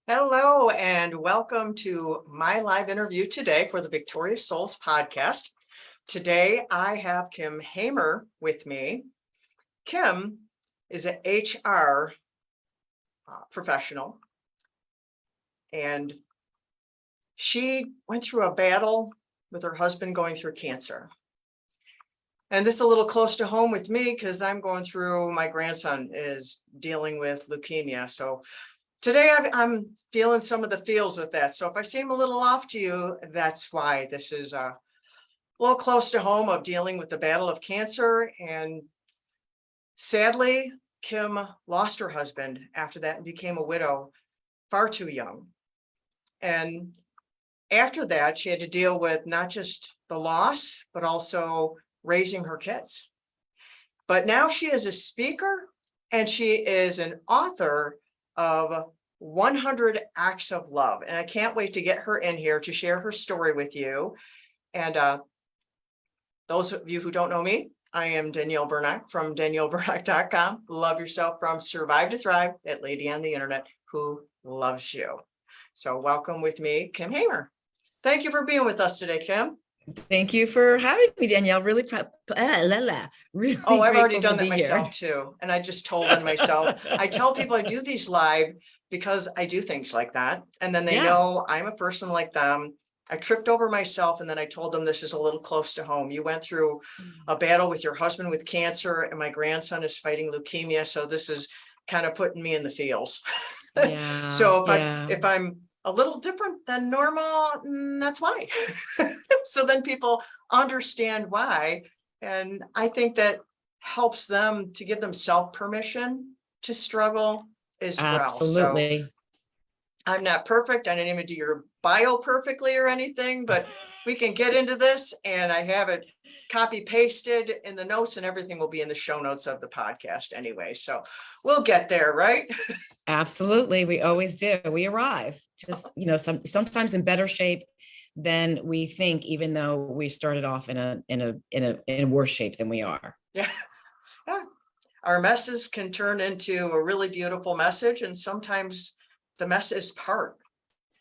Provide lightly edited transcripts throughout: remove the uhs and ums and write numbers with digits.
Hello and welcome to my live interview today for the Victorious Souls podcast. Today I have Kim Hamer with me. Kim is an HR professional, and she went through a battle with her husband going through cancer. And this is a little close to home with me because I'm going through, my grandson is dealing with leukemia. So today I'm feeling some of the feels with that. So if I seem a little off to you, that's why. This is a little close to home of dealing with the battle of cancer. And sadly, Kim lost her husband after that and became a widow far too young. And after that, she had to deal with not just the loss, but also raising her kids. But now she is a speaker and she is an author of 100 Acts of Love. And I can't wait to get her in here to share her story with you. And those of you who don't know me, I am Danielle Bernack from DanielleBernack.com. Love yourself from Survive to Thrive, that lady on the internet who loves you. So welcome with me, Kim Hamer. Thank you for being with us today, Kim. Thank you for having me, Danielle. Really, really. Oh, I've already done that myself too. And I just told on myself. I tell people I do these live because I do things like that. And then they know I'm a person like them. I tripped over myself and then I told them this is a little close to home. You went through a battle with your husband with cancer and my grandson is fighting leukemia. So this is kind of putting me in the feels. Yeah, So if I'm a little different than normal, that's why. So then people understand why. And I think that helps them to give themselves permission to struggle as well. Absolutely. So I'm not perfect. I didn't even do your bio perfectly or anything, but we can get into this and I have it copy pasted in the notes and everything will be in the show notes of the podcast anyway. So we'll get there, right? Absolutely. We always do. We arrive just, sometimes in better shape than we think, even though we started off in a worse shape than we are. Yeah. Our messes can turn into a really beautiful message. And sometimes the mess is part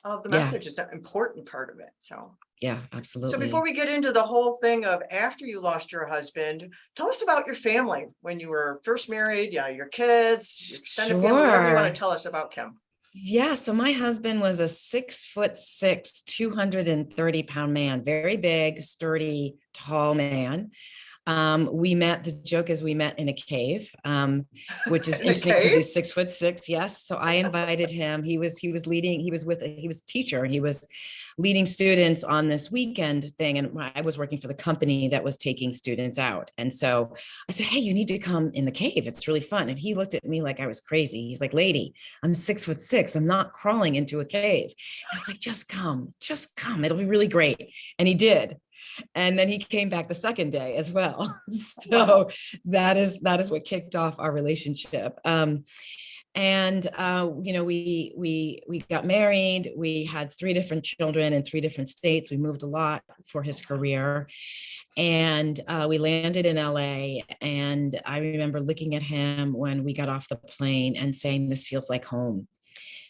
of the message. It's an important part of it. So yeah, absolutely. So before we get into the whole thing of after you lost your husband, tell us about your family when you were first married, your kids, your extended family, whatever you want to tell us about Kim. Yeah, so my husband was a 6'6", 230-pound man, very big, sturdy, tall man. The joke is we met in a cave, which is interesting because he's 6'6". Yes. So I invited him. He was a teacher and he was leading students on this weekend thing. And I was working for the company that was taking students out. And so I said, hey, you need to come in the cave. It's really fun. And he looked at me like I was crazy. He's like, lady, I'm 6'6". I'm not crawling into a cave. I was like, just come. It'll be really great. And he did. And then he came back the second day as well. So that is what kicked off our relationship. We got married. We had 3 different children in 3 different states. We moved a lot for his career. And we landed in LA. And I remember looking at him when we got off the plane and saying, this feels like home.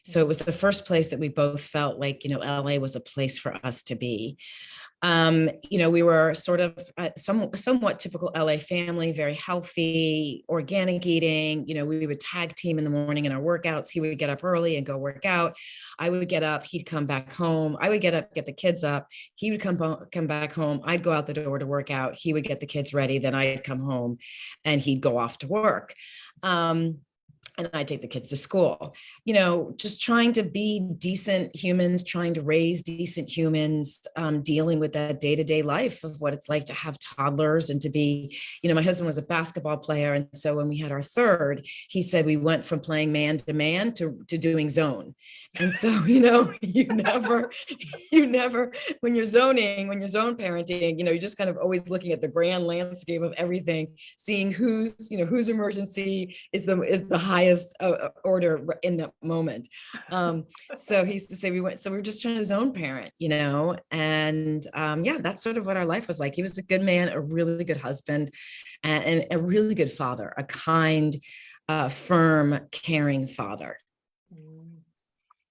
So it was the first place that we both felt like, LA was a place for us to be. We were sort of somewhat typical LA family, very healthy, organic eating. We would tag team in the morning in our workouts. He would get up early and go work out. I would get up, he'd come back home. I would get up, get the kids up. He would come back home. I'd go out the door to work out. He would get the kids ready. Then I'd come home and he'd go off to work. And I take the kids to school, just trying to be decent humans, trying to raise decent humans, dealing with that day-to-day life of what it's like to have toddlers and to be, my husband was a basketball player. And so when we had our third, he said, we went from playing man to man to doing zone. And so, you never, when you're zone parenting, you're just kind of always looking at the grand landscape of everything, seeing whose emergency is the highest order in that moment. So he used to say we were just trying to zone parent, and that's sort of what our life was like. He was a good man, a really good husband, and a really good father, a kind, firm, caring father.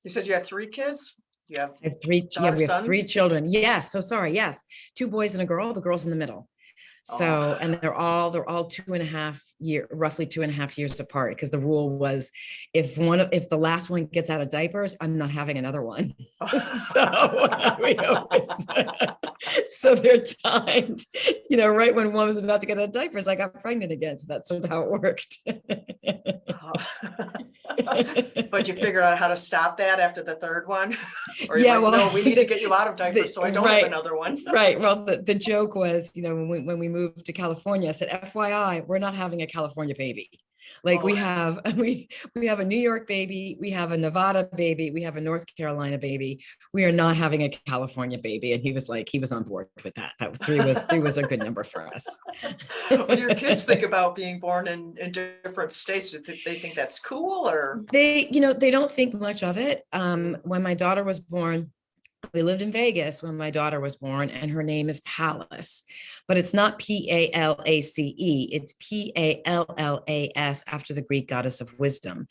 You said you have 3 kids? You have I have three, yeah, daughter, we have 3 sons? children. Yes. So sorry. Yes. 2 boys and a girl. The girl's in the middle. Oh, So, and they're all 2.5 year, roughly 2.5 years apart. Cause the rule was if the last one gets out of diapers, I'm not having another one. So we always, so they're timed, right when one was about to get out of diapers, I got pregnant again. So that's sort of how it worked. But you figured out how to stop that after the 3rd one? Or you're Yeah, like, well, no, we need to get you out of diapers so I don't have right, another one. right. Well, the joke was, when we moved to California, I said, FYI, we're not having a California baby. Like Oh. we have, we have a New York baby, we have a Nevada baby, we have a North Carolina baby. We are not having a California baby. And he was on board with that. That was three was a good number for us. What do your kids think about being born in different states? Do they think that's cool or? They don't think much of it. When my daughter was born, we lived in Vegas when my daughter was born, and her name is Palace, but it's not Palace. It's Pallas after the Greek goddess of wisdom.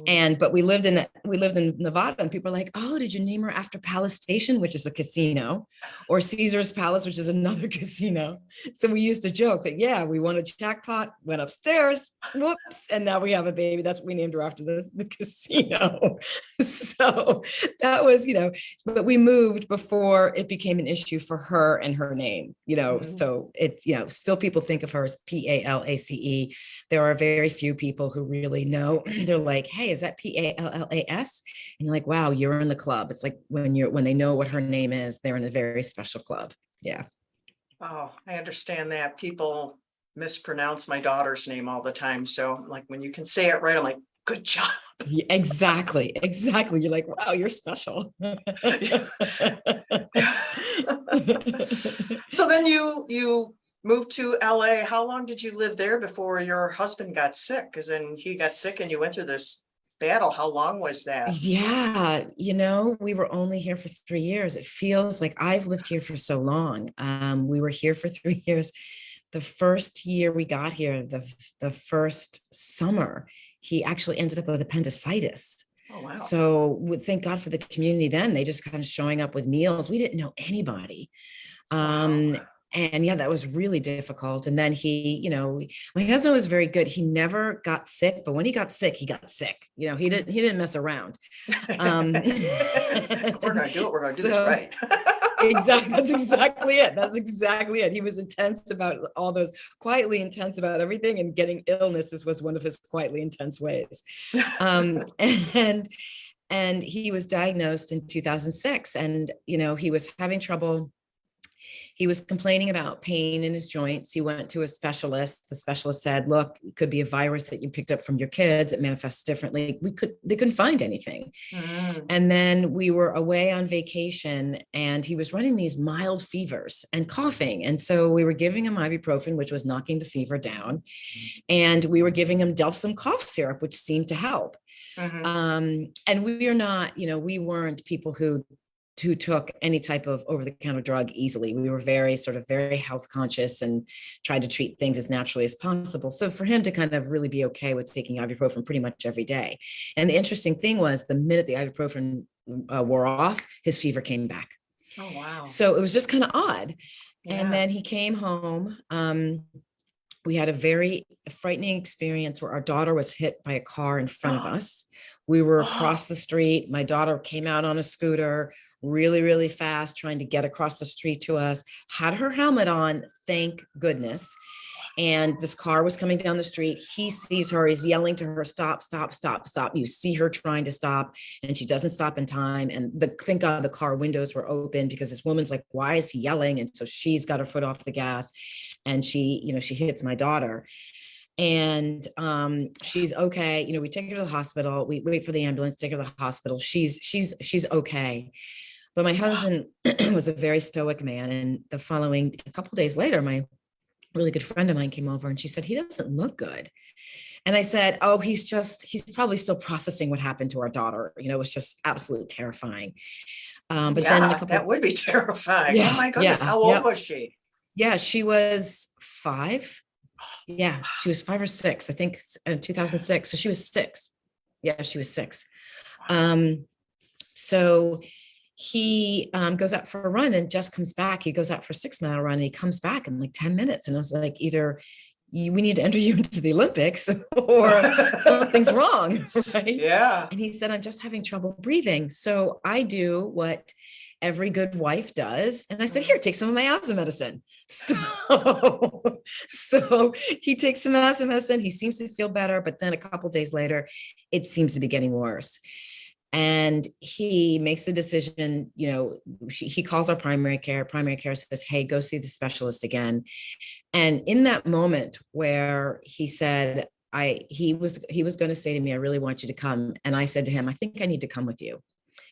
But we lived in Nevada, and people are like, oh, did you name her after Palace Station, which is a casino, or Caesar's Palace, which is another casino? So we used to joke that, yeah, we won a jackpot, went upstairs, whoops, and now we have a baby. That's what we named her after, the casino. So that was, but we moved before it became an issue for her and her name, so it's, still people think of her as Palace. There are very few people who really know. They're like, hey, is that Pallas? And you're like, wow, you're in the club. It's like when they know what her name is, they're in a very special club. Yeah. Oh, I understand that. People mispronounce my daughter's name all the time. So like when you can say it right, I'm like, good job. Yeah, exactly. You're like, wow, you're special. So then you moved to LA. How long did you live there before your husband got sick? Because then he got sick and you went through this battle. How long was that? Yeah, we were only here for 3 years. It feels like I've lived here for so long. We were here for 3 years. The first year we got here, the first summer, he actually ended up with appendicitis. Oh, wow. So thank God for the community then. They just kind of showing up with meals. We didn't know anybody. Wow. And yeah, that was really difficult. And then my husband was very good. He never got sick, but when he got sick, he got sick. He didn't mess around. If we're gonna do it, we're gonna do this right. Exactly. That's exactly it. He was intense about all those, quietly intense about everything, and getting illness was one of his quietly intense ways. And he was diagnosed in 2006, and he was having trouble. He was complaining about pain in his joints. He went to a specialist. The specialist said, look, it could be a virus that you picked up from your kids. It manifests differently. They couldn't find anything. And then we were away on vacation, and he was running these mild fevers and coughing. And so we were giving him ibuprofen, which was knocking the fever down. And we were giving him Delsum cough syrup, which seemed to help. And we are not, we weren't people who took any type of over-the-counter drug easily. We were very health conscious and tried to treat things as naturally as possible. So for him to kind of really be okay with taking ibuprofen pretty much every day. And the interesting thing was, the minute the ibuprofen wore off, his fever came back. Oh, wow. So it was just kind of odd. Yeah. And then he came home. We had a very frightening experience where our daughter was hit by a car in front of us. We were across the street. My daughter came out on a scooter really, really fast, trying to get across the street to us, had her helmet on, thank goodness. And this car was coming down the street. He sees her, he's yelling to her, stop, stop, stop, stop. You see her trying to stop, and she doesn't stop in time. And thank God the car windows were open, because this woman's like, why is he yelling? And so she's got her foot off the gas, and she hits my daughter. And she's okay. We take her to the hospital. We wait for the ambulance, take her to the hospital. She's okay. But my husband was a very stoic man. And a couple of days later, my really good friend of mine came over, and she said, he doesn't look good. And I said, oh, he's probably still processing what happened to our daughter. It was just absolutely terrifying. But then that would be terrifying. Oh my goodness. How old was she? Yeah, she was 5. Yeah, she was 5 or 6, I think, in 2006. So she was 6. Yeah, she was 6. So he goes out for a run and just comes back. He goes out for a 6 mile run and he comes back in like 10 minutes. And I was like, either we need to enter you into the Olympics or something's wrong, right? Yeah. And he said, I'm just having trouble breathing. So I do what every good wife does. And I said, here, take some of my asthma medicine. So he takes some asthma medicine. He seems to feel better, but then a couple of days later, it seems to be getting worse. And he makes the decision, he calls our primary care. Primary care says, hey, go see the specialist again. And in that moment where he said, he was going to say to me, I really want you to come. And I said to him, I think I need to come with you.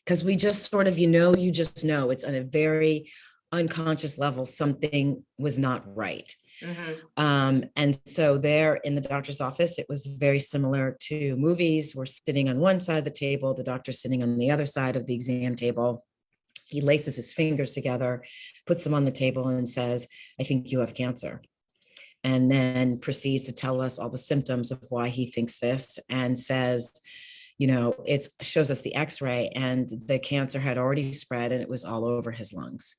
Because we just sort of, you just know it's on a very unconscious level, something was not right. And so there in the doctor's office, it was very similar to movies. We're sitting on one side of the table, the doctor's sitting on the other side of the exam table. He laces his fingers together, puts them on the table and says, I think you have cancer. And then proceeds to tell us all the symptoms of why he thinks this, and says, it shows us the x-ray and the cancer had already spread and it was all over his lungs.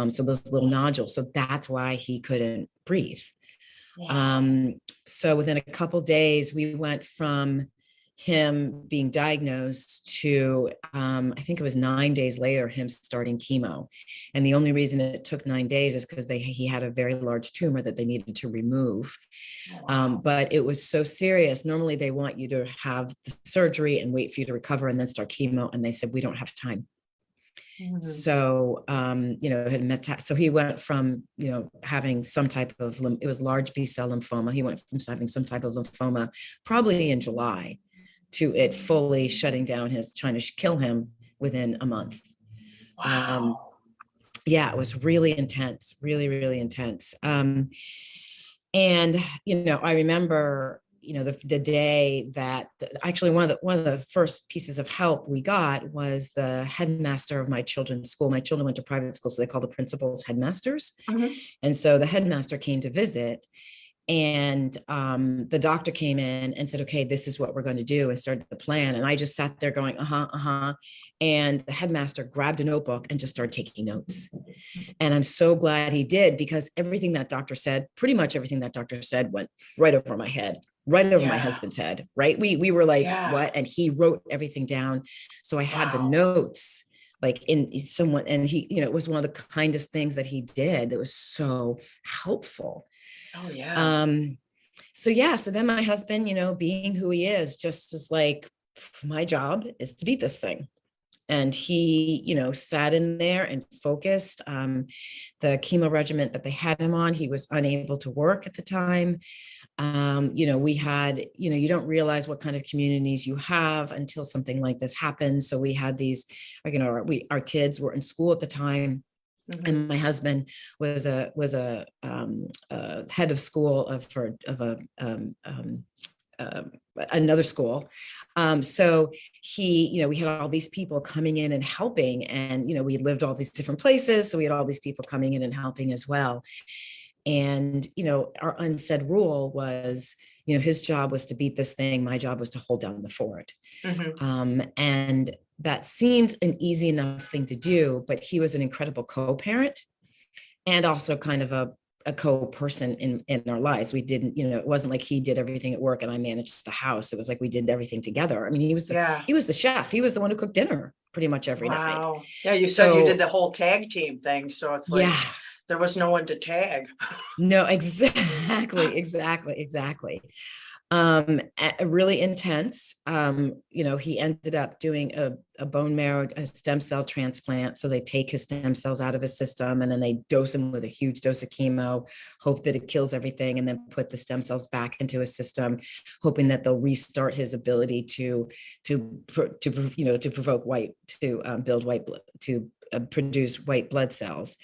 So those little nodules. So that's why he couldn't breathe. Wow. So within a couple of days, we went from him being diagnosed to, I think it was 9 days later, him starting chemo. And the only reason it took 9 days is because he had a very large tumor that they needed to remove. Wow. But it was so serious. Normally they want you to have the surgery and wait for you to recover and then start chemo. And they said, we don't have time. So, so he went from, having some type of, it was large B-cell lymphoma. He went from having some type of lymphoma, probably in July, to it fully shutting down trying to kill him within a month. Wow. Yeah, it was really intense, really, really intense. And, I remember, the day that actually one of the first pieces of help we got was the headmaster of my children's school. My children went to private school, so they call the principals headmasters. And so the headmaster came to visit, and the doctor came in and said, okay, this is what we're going to do, and started the plan. And I just sat there going, and the headmaster grabbed a notebook and just started taking notes. And I'm so glad he did, because everything that doctor said, pretty much everything that doctor said, went right over my head, right over my husband's head, right? We were like, what? And he wrote everything down. So I had the notes like in someone, and he, it was one of the kindest things that he did that was so helpful. Oh yeah. So then my husband, being who he is, just was like, my job is to beat this thing. And he, sat in there and focused. The chemo regimen that they had him on, he was unable to work at the time. We had, you don't realize what kind of communities you have until something like this happens. So we had these, our kids were in school at the time. And my husband was a head of school of another school. So he, we had all these people coming in and helping, and, we lived all these different places. So we had all these people coming in and helping as well. And, our unsaid rule was, his job was to beat this thing. My job was to hold down the fort. And that seemed an easy enough thing to do, but he was an incredible co-parent and also kind of a co-person in our lives. We didn't, it wasn't like he did everything at work and I managed the house. It was like we did everything together. I mean, he was the chef. He was the one who cooked dinner pretty much every night. Yeah, you said you did the whole tag team thing. So it's like there was no one to tag. No, exactly. Really intense. He ended up doing a bone marrow, a stem cell transplant. So they take his stem cells out of his system and then they dose him with a huge dose of chemo, hope that it kills everything, and then put the stem cells back into his system, hoping that they'll restart his ability to provoke build white blood, to produce white blood cells.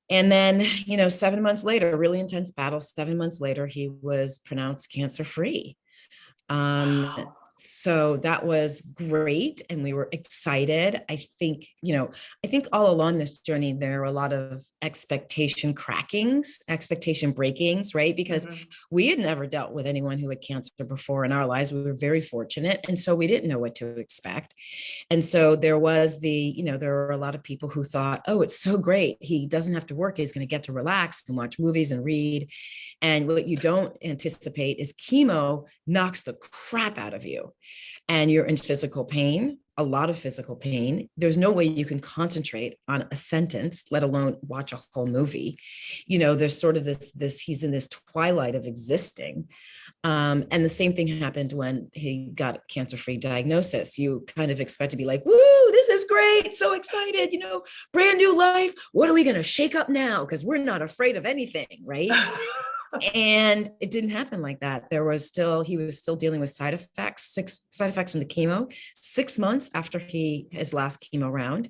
And then, 7 months later, really intense battle. 7 months later, he was pronounced cancer-free. So that was great. And we were excited. I think all along this journey, there are a lot of expectation crackings, expectation breakings, right? Because Mhm. we had never dealt with anyone who had cancer before in our lives. We were very fortunate. And so we didn't know what to expect. And so there was there were a lot of people who thought, oh, it's so great. He doesn't have to work. He's going to get to relax and watch movies and read. And what you don't anticipate is chemo knocks the crap out of you and you're in physical pain, a lot of physical pain. There's no way you can concentrate on a sentence, let alone watch a whole movie. There's sort of this he's in this twilight of existing. And the same thing happened when he got a cancer-free diagnosis. You kind of expect to be like, woo, this is great, so excited, brand new life. What are we going to shake up now? Because we're not afraid of anything, right? And it didn't happen like that. He was still dealing with side effects, 6 side effects from the chemo, 6 months after his last chemo round.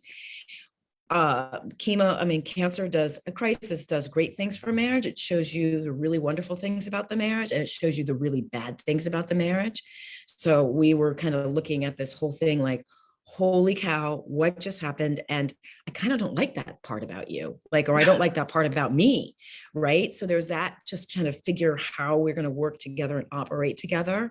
Cancer a crisis does great things for marriage. It shows you the really wonderful things about the marriage, and it shows you the really bad things about the marriage. So we were kind of looking at this whole thing like, holy cow, what just happened? And I kind of don't like that part about you, or I don't like that part about me, right? So there's that, just kind of figure how we're going to work together and operate together.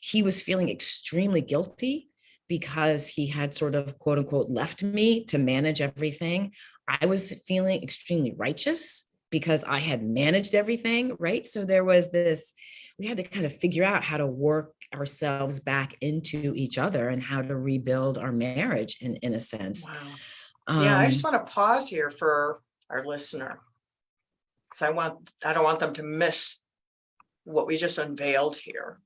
He was feeling extremely guilty because he had sort of quote unquote left me to manage everything. I was feeling extremely righteous because I had managed everything, right? So there was we had to kind of figure out how to work ourselves back into each other and how to rebuild our marriage in a sense. Wow. Yeah, I just Um, want to pause here for our listener, because I don't want them to miss what we just unveiled here.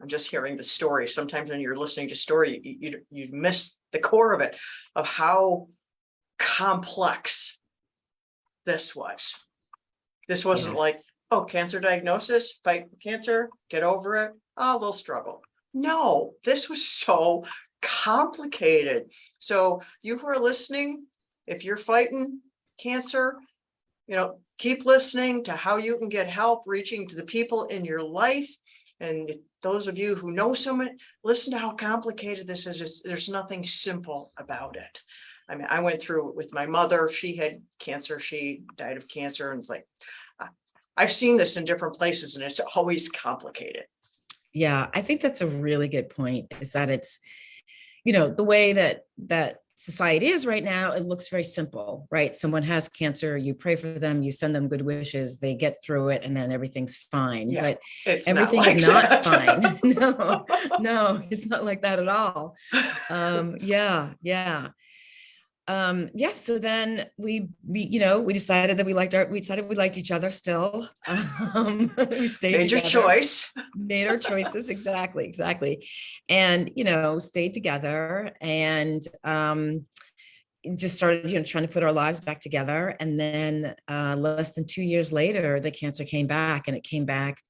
I'm just hearing the story. Sometimes when you're listening to story, you miss the core of it, of how complex this was. This wasn't like, yes. oh, cancer diagnosis, fight cancer, get over it. Oh, they'll struggle. No, this was so complicated. So you who are listening, if you're fighting cancer, keep listening to how you can get help, reaching to the people in your life. And those of you who know someone, listen to how complicated this is. There's nothing simple about it. I mean, I went through it with my mother. She had cancer. She died of cancer. And it's like, I've seen this in different places, and it's always complicated. Yeah, I think that's a really good point, is that it's, the way that society is right now, it looks very simple, right? Someone has cancer, you pray for them, you send them good wishes, they get through it, and then everything's fine. Yeah, But it's not everything is like not that. fine. No, it's not like that at all. Yeah. Yeah, so then we decided that we decided we liked each other still. We stayed Major together, choice. made our choices. Exactly. And stayed together, and just started trying to put our lives back together. And then less than 2 years later, the cancer came back, and it came back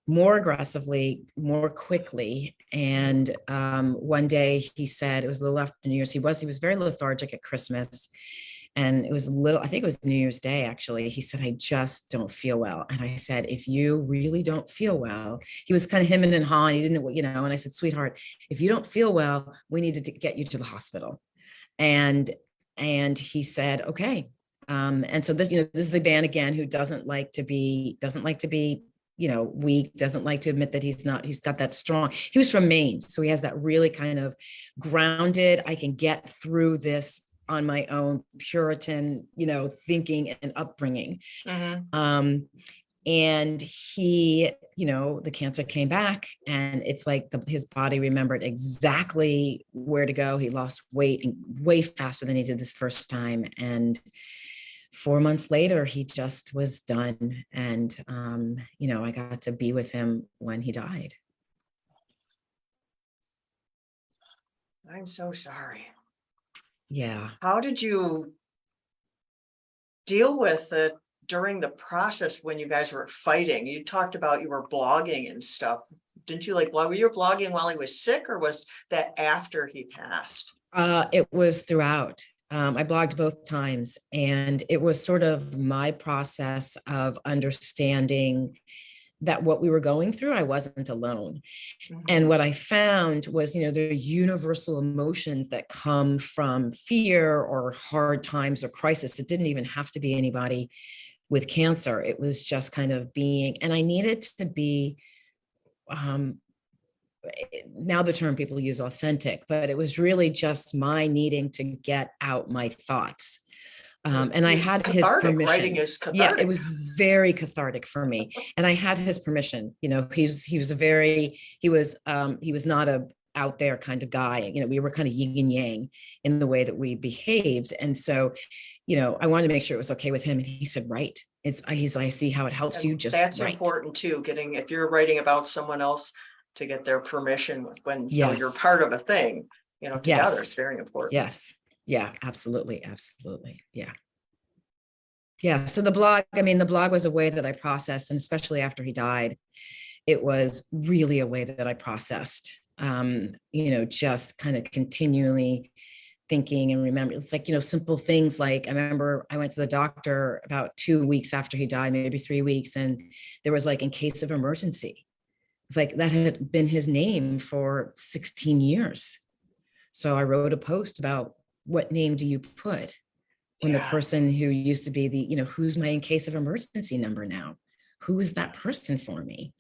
more aggressively, more quickly. And one day he said, it was a little after New Year's, he was very lethargic at Christmas. And it was I think it was New Year's Day, actually. He said, I just don't feel well. And I said, if you really don't feel well, he was kind of hemming and hawing. He didn't know, and I said, sweetheart, if you don't feel well, we need to get you to the hospital. And he said, okay. And so this is a man again who doesn't like to be weak, doesn't like to admit that he's got that strong. He was from Maine, so he has that really kind of grounded, I can get through this on my own Puritan, thinking and upbringing. Mhm. And he, the cancer came back, and it's like his body remembered exactly where to go. He lost weight and way faster than he did this first time. And 4 months later, he just was done. And, I got to be with him when he died. I'm so sorry. Yeah. How did you deal with it during the process when you guys were fighting? You talked about you were blogging and stuff. Didn't you blog? Were you blogging while he was sick, or was that after he passed? It was throughout. I blogged both times, and it was sort of my process of understanding that what we were going through, I wasn't alone. And Mhm. what I found was, there are universal emotions that come from fear or hard times or crisis. It didn't even have to be anybody with cancer. It was just kind of being, and I needed to be, now the term people use authentic, but it was really just my needing to get out my thoughts. And I It's had his cathartic. Writing permission. is Yeah, it cathartic. was very cathartic for me. And I had his permission. He was not a out there kind of guy. We were kind of yin and yang in the way that we behaved. And so, I wanted to make sure it was okay with him. And he said, right. I see how it helps you, And just that's write. important too, if you're writing about someone else, to get their permission when, you're Yes. part of a thing, together. It's Yes. very important. Yes. Yeah, absolutely. Absolutely. Yeah. Yeah. So the blog was a way that I processed, and especially after he died, it was really a way that I processed, just kind of continually thinking and remember. It's like, simple things like I remember I went to the doctor about 2 weeks after he died, maybe 3 weeks, and there was like, in case of emergency. It's like that had been his name for 16 years. So I wrote a post about, what name do you put when the Yeah. person who used to be who's my in case of emergency number now? Who is that person for me?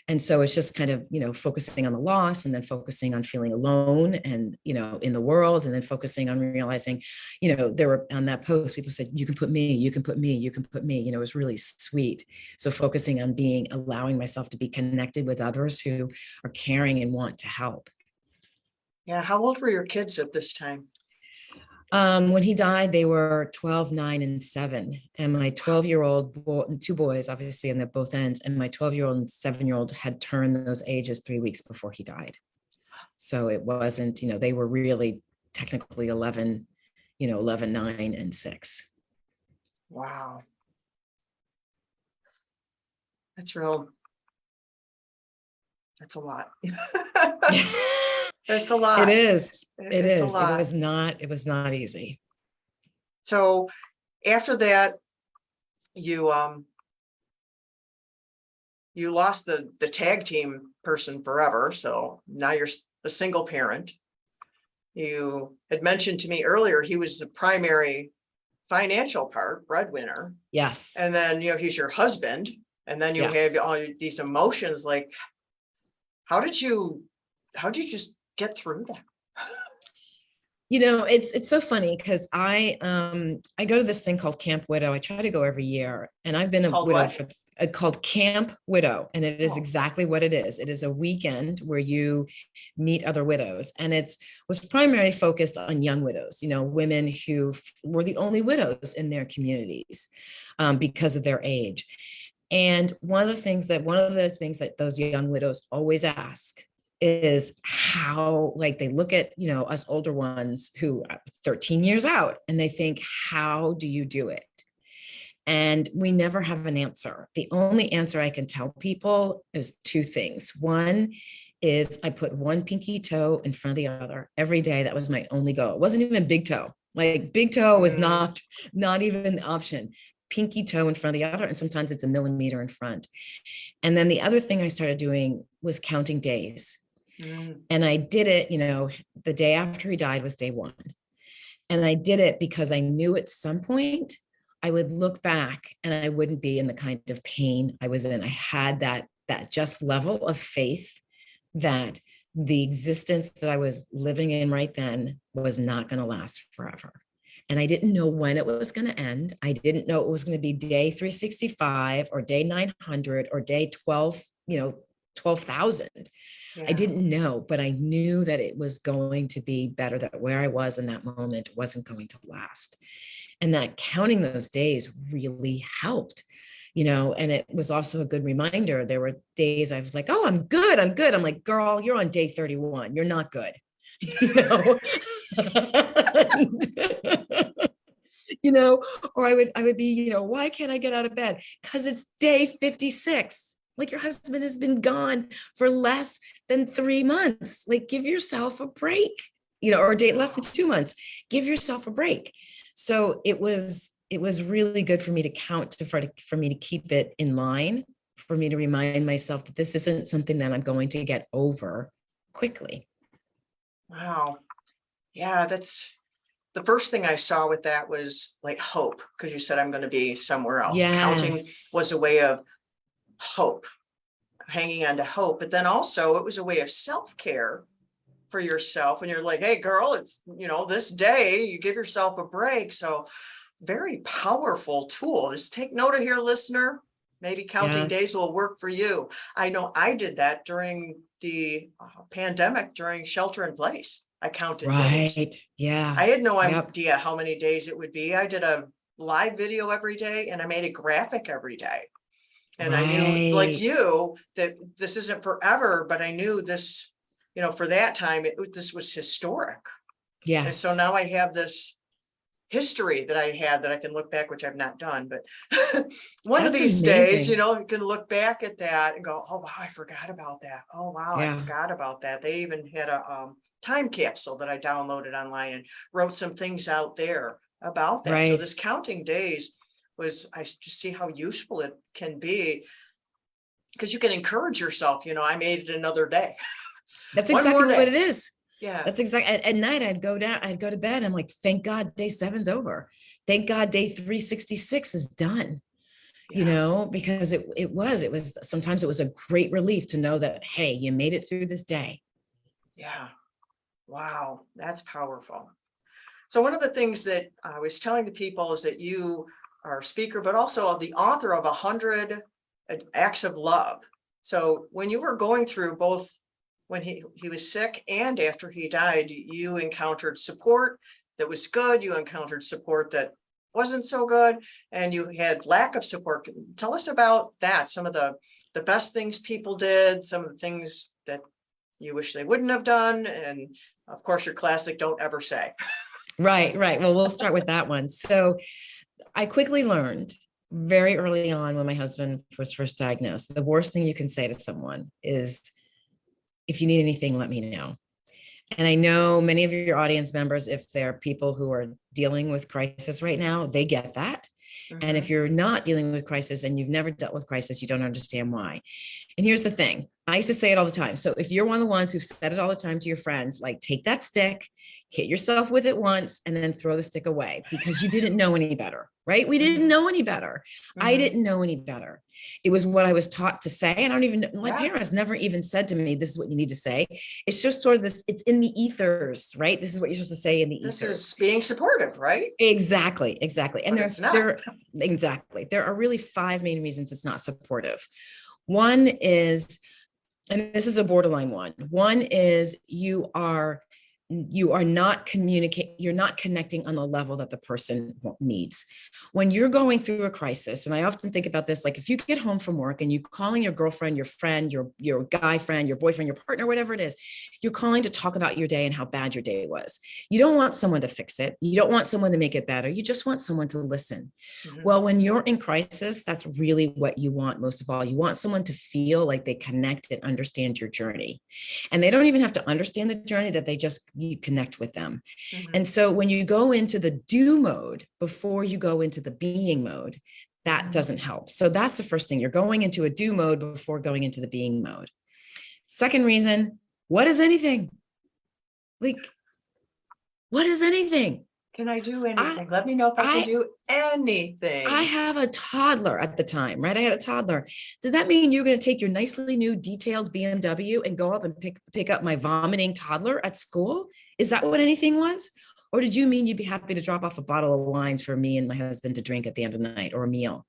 And so it's just kind of, focusing on the loss, and then focusing on feeling alone and, in the world, and then focusing on realizing, there were, on that post, people said, you can put me, you can put me, you can put me, it was really sweet. So focusing on allowing myself to be connected with others who are caring and want to help. Yeah. How old were your kids at this time? When he died, they were 12, 9, and 7. And my 12-year-old boy, two boys, obviously, on the both ends, and my 12-year-old and 7-year-old had turned those ages 3 weeks before he died. So it wasn't, they were really technically 11, 11, 9, and 6. Wow. That's real. That's a lot. That's a It lot. is. It It's a is. lot. It was not easy. So after that, you you lost the tag team person forever. So now you're a single parent. You had mentioned to me earlier he was the primary financial breadwinner. Yes. And then, he's your husband. And then you Yes. have all these emotions. Like, how did you just get through that? It's so funny because I go to this thing called Camp Widow. I try to go every year, and I've been a Called widow what? called Camp Widow, and it is Oh. exactly what it is. It is a weekend where you meet other widows, and was primarily focused on young widows, women who were the only widows in their communities, because of their age. And one of the things that those young widows always ask is how, like, they look at, us older ones who are 13 years out, and they think, how do you do it? And we never have an answer. The only answer I can tell people is two things. One is I put one pinky toe in front of the other every day. That was my only goal. It wasn't even big toe. Like, big toe was not even an option. Pinky toe in front of the other. And sometimes it's a millimeter in front. And then the other thing I started doing was counting days. And I did it, the day after he died was day 1. And I did it because I knew at some point I would look back and I wouldn't be in the kind of pain I was in. I had that just level of faith that the existence that I was living in right then was not going to last forever. And I didn't know when it was going to end. I didn't know it was going to be day 365 or day 900 or day 12, 12,000. Yeah. I didn't know, but I knew that it was going to be better, that where I was in that moment wasn't going to last. And that counting those days really helped, and it was also a good reminder. There were days I was like, oh, I'm good. I'm like, girl, you're on day 31. You're not good. Or I would be, why can't I get out of bed? Because it's day 56. Like, your husband has been gone for less than 3 months. Like, give yourself a break, or date less than 2 months. Give yourself a break. So it was really good for me to count, for me to keep it in line. for me to remind myself that this isn't something that I'm going to get over quickly. Wow. Yeah, that's the first thing I saw with that was like hope, because you said I'm going to be somewhere else. Counting Yes. was a way of hope, hanging on to hope. But then also it was a way of self-care for yourself. And you're like, hey, girl, it's, this day you give yourself a break. So very powerful tool. Just take note of here, listener. Maybe counting days Yes. will work for you. I know I did that during the pandemic, during shelter in place. I counted days. Right. Yeah. I had no Yep. idea how many days it would be. I did a live video every day and I made a graphic every day. And I knew, like Right. you, that this isn't forever, but I knew this, for that time, this was historic. And so Yes. now I have this history that I had that I can look back, which I've not done, but one of That's these days, amazing. you can look back at that and go, oh, wow, I forgot about that. Oh, wow, I Yeah. forgot about that. They even had a time capsule that I downloaded online and wrote some things out there about that. So Right. this counting days I just see how useful it can be, because you can encourage yourself, I made it another day. That's One exactly more what day. it is. Yeah. That's exactly at night. I'd go to bed. I'm like, thank God day 7's over. Thank God day 366 is done. Yeah. Because it was sometimes it was a great relief to know that, hey, you made it through this day. Yeah. Wow. That's powerful. So one of the things that I was telling the people is that you are a speaker, but also the author of 100 Acts of Love. So when you were going through both when he was sick and after he died, you encountered support that was good. You encountered support that wasn't so good, and you had lack of support. Tell us about that. Some of the best things people did, some of the things that you wish they wouldn't have done, and of course your classic, don't ever say. Right. Well, we'll start with that one. So I quickly learned very early on when my husband was first diagnosed, the worst thing you can say to someone is, if you need anything, let me know. And I know many of your audience members, if they're people who are dealing with crisis right now, they get that. And if Mhm. you're not dealing with crisis and you've never dealt with crisis, you don't understand why. And here's the thing. I used to say it all the time. So if you're one of the ones who said it all the time to your friends, like, take that stick, hit yourself with it once, and then throw the stick away, because you didn't know any better, right? We didn't Mhm. know any better. I Mhm. didn't know any better. It was what I was taught to say. And I don't even, my Yeah. parents never even said to me, this is what you need to say. It's just sort of this, it's in the ethers, right? This is what you're supposed to say in the This ethers. is being supportive, right? Exactly. And But it's not. there are really 5 main reasons it's not supportive. One is, and this is a borderline one. One is you're not connecting on the level that the person needs. When you're going through a crisis, and I often think about this, like if you get home from work and you're calling your girlfriend, your friend, your guy friend, your boyfriend, your partner, whatever it is, you're calling to talk about your day and how bad your day was. You don't want someone to fix it. You don't want someone to make it better. You just want someone to listen. Mhm. Well, when you're in crisis, that's really what you want most of all. You want someone to feel like they connect and understand your journey. And they don't even have to understand the journey, that you connect with them. Mhm. And so when you go into the do mode before you go into the being mode, that doesn't help. So that's the first thing. You're going into a do mode before going into the being mode. Second reason, what is anything? Like, what is anything? Can I do I anything? Let me know if I can I do anything. I have a toddler at the time, right? I had a toddler. Did that mean you're going to take your nicely new detailed BMW and go up and pick up my vomiting toddler at school? Is that what anything was? Or did you mean you'd be happy to drop off a bottle of wine for me and my husband to drink at the end of the night, or a meal?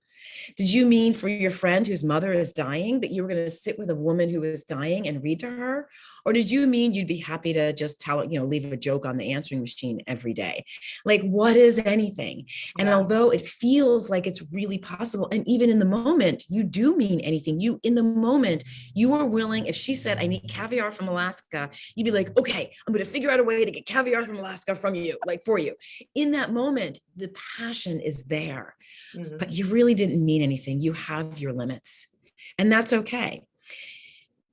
Did you mean for your friend whose mother is dying that you were going to sit with a woman who is dying and read to her? Or did you mean you'd be happy to just leave a joke on the answering machine every day? Like, what is anything? And Yeah. although it feels like it's really possible, and even in the moment, you do mean anything. In the moment, you are willing, if she said, I need caviar from Alaska, you'd be like, okay, I'm going to figure out a way to get caviar from Alaska from you, like for you. In that moment, the passion is there. Mhm. But you really didn't mean anything. You have your limits, and that's okay.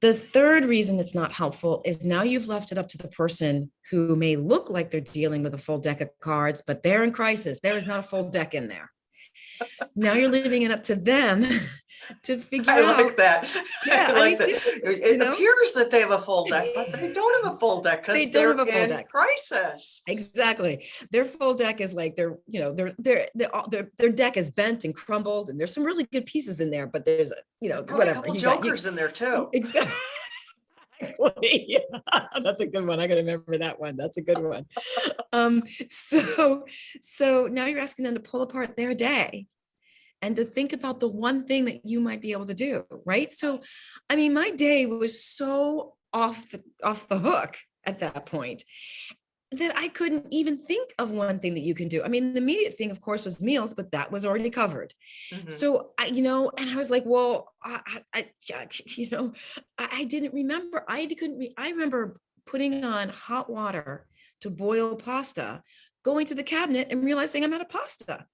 The third reason it's not helpful is now you've left it up to the person who may look like they're dealing with a full deck of cards, but they're in crisis. There is not a full deck in there. Now you're leaving it up to them to figure I out. like that. Yeah, I I like mean, that. seriously, It appears that they have a full deck, but they don't have a full deck They because don't they're have a full in deck. crisis. Exactly. Their full deck is like their deck is bent and crumbled, and there's some really good pieces in there, but there's Probably a whatever. couple You got you jokers in there too. exactly. Yeah, that's a good one. I gotta remember that one. That's a good one. Um, so so now you're asking them to pull apart their day and to think about the one thing that you might be able to do, right? So, I mean, my day was so off the hook at that point that I couldn't even think of one thing that you can do. I mean, the immediate thing, of course, was meals, but that was already covered. Mhm. So and I was like, well, yeah, I didn't remember. I remember putting on hot water to boil pasta, going to the cabinet and realizing I'm out of pasta.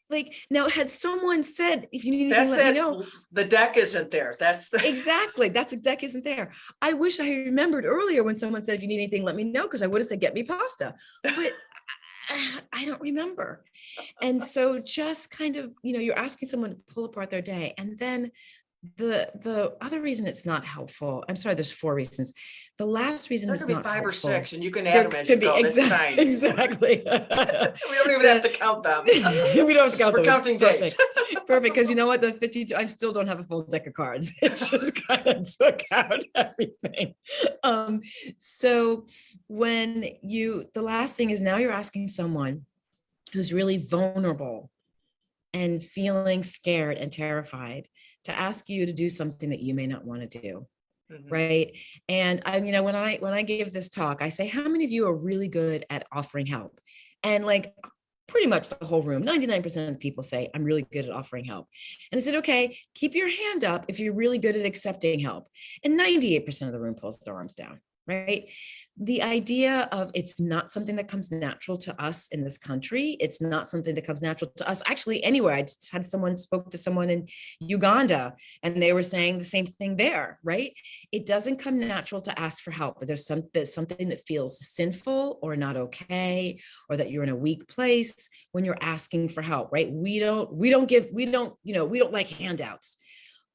Like, now, had someone said, if you need anything, That's let me it. know. The deck isn't there. That's the Exactly. That's deck isn't there. I wish I had remembered earlier when someone said, if you need anything, let me know, because I would have said, get me pasta. But I don't remember. And so just kind of, you're asking someone to pull apart their day. And then the other reason it's not helpful, I'm sorry, there's 4 reasons. The last reason there it's could be not 5 or helpful, 6, and you can there add them as you could be go. That's fine. exactly. We don't even have to count them. We don't have to count We're them. It's counting days. Perfect. Because you know what? The 52, I still don't have a full deck of cards. It just kind of took out everything. So the last thing is, now you're asking someone who's really vulnerable and feeling scared and terrified to ask you to do something that you may not want to do. Mhm. Right. And when I gave this talk, I say, how many of you are really good at offering help? And like pretty much the whole room, 99% of the people say, I'm really good at offering help. And I said, okay, keep your hand up if you're really good at accepting help. And 98% of the room pulls their arms down. Right. The idea of it's not something that comes natural to us in this country. It's not something that comes natural to us actually anywhere. I just had spoke to someone in Uganda, and they were saying the same thing there, right? It doesn't come natural to ask for help, but there's something that feels sinful or not okay, or that you're in a weak place when you're asking for help, right? We don't like handouts.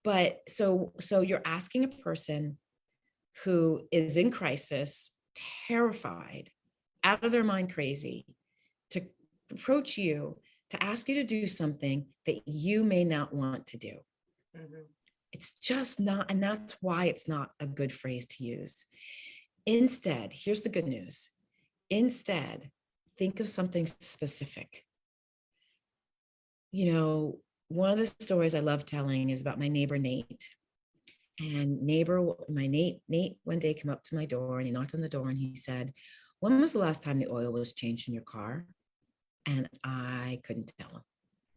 But so you're asking a person who is in crisis, terrified, out of their mind crazy, to approach you, to ask you to do something that you may not want to do. Mhm. It's just not, and that's why it's not a good phrase to use. Instead, here's the good news. Instead, think of something specific. One of the stories I love telling is about my neighbor, Nate. And Nate one day came up to my door, and he knocked on the door and he said, when was the last time the oil was changed in your car? And I couldn't tell him.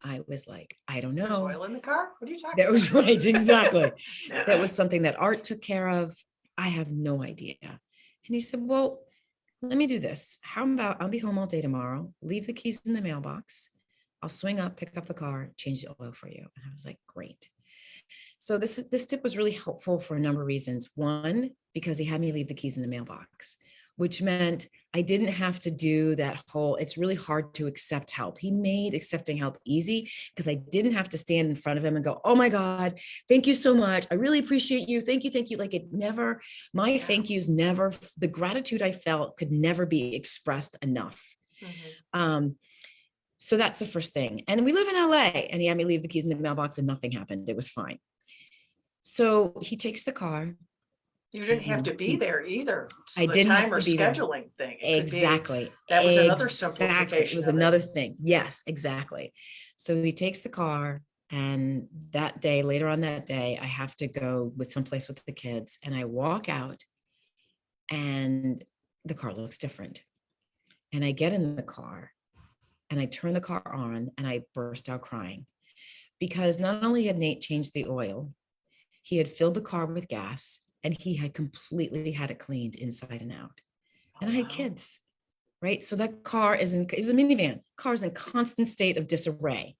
I was like, I don't There's know. oil in the car? What are you talking That was about? right. Exactly. That was something that Art took care of. I have no idea. And he said, well, let me do this. How about I'll be home all day tomorrow, leave the keys in the mailbox. I'll swing up, pick up the car, change the oil for you. And I was like, great. So this tip was really helpful for a number of reasons. One, because he had me leave the keys in the mailbox, which meant I didn't have to do that whole, it's really hard to accept help. He made accepting help easy because I didn't have to stand in front of him and go, oh my God, thank you so much. I really appreciate you. Thank you. Thank you. Like my thank yous never, the gratitude I felt could never be expressed enough. Mhm. So that's the first thing. And we live in LA, and he had me leave the keys in the mailbox and nothing happened. It was fine. So he takes the car. You didn't have to be there either. So I the didn't have time or to be there. scheduling thing. It could be, Exactly. that was another Exactly. It simplification was of it. another thing. Yes, exactly. So he takes the car, and later on that day, I have to go with someplace with the kids, and I walk out and the car looks different. And I get in the car and I turn the car on and I burst out crying, because not only had Nate changed the oil, he had filled the car with gas, and he had completely had it cleaned inside and out. And I had kids, right? So that car it was a minivan. Car's in constant state of disarray.